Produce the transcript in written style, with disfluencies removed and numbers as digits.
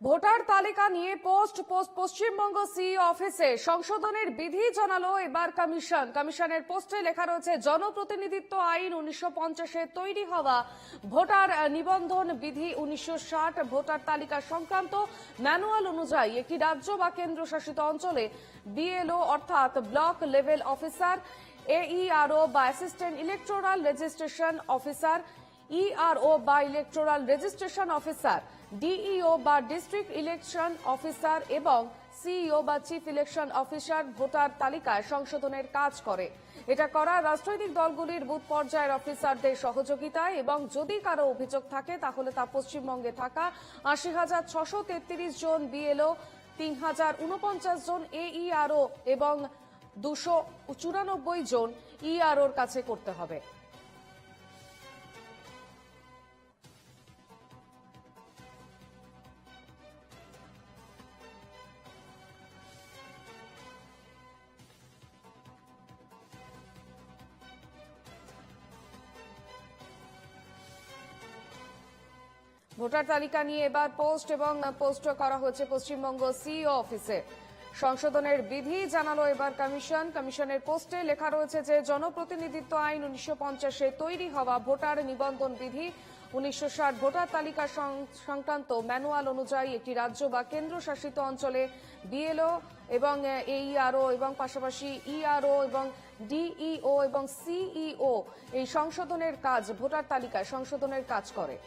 Voter তালিকা নিয়ে Paschimbanga CEO অফিসে সংশোধনের বিধি জানালো এবার কমিশনের পোস্টে লেখা রয়েছে জনপ্রতিনিধিত্ব আইন 1950 তৈরি হওয়া ভোটার নিবন্ধন বিধি 1960 ভোটার তালিকা সংক্রান্ত ম্যানুয়াল অনুযায়ী একটি রাজ্য বা কেন্দ্রশাসিত অঞ্চলে বিএলও অর্থাৎ ব্লক লেভেল অফিসার, এইআরও বা assistant electoral registration officer, ERO বা ইলেকটোরাল রেজিস্ট্রেশন অফিসার, ডিইও বা ডিস্ট্রিক্ট ইলেকশন অফিসার এবং সিইও বা চিফ ইলেকশন অফিসার ভোটার তালিকায় সংশোধনের কাজ করে। এটা করা রাজনৈতিক দলগুলির বুথ পর্যায়ের অফিসারদের সহযোগিতায় এবং যদি কারো অভিযোগ থাকে তাহলে তা পশ্চিমবঙ্গে থাকা ৮০,৬৩৩ জন বিএলও, ৩,০৪৯ জন এইআরও এবং ২৯৪ জন ইআরওর কাছে করতে হবে। ভোটার তালিকা নিয়ে এবার পোস্ট করা হচ্ছে পশ্চিমবঙ্গ সিইও অফিসে। সংশোধনের বিধি জানালো এবার কমিশনের পোস্টে লেখা রয়েছে যে জনপ্রতিনিধিত্ব আইন 1950 তৈরি হওয়া ভোটার নিবন্ধন বিধি 1960 ভোটার তালিকা সংক্রান্ত ম্যানুয়াল অনুযায়ী একটি রাজ্য বা কেন্দ্রশাসিত অঞ্চলে বিএলও এবং এইআরও এবং পাশাপাশি ইআরও এবং ডিইও এবং সিইও এই সংশোধনের কাজ ভোটার তালিকায় সংশোধনের কাজ করে।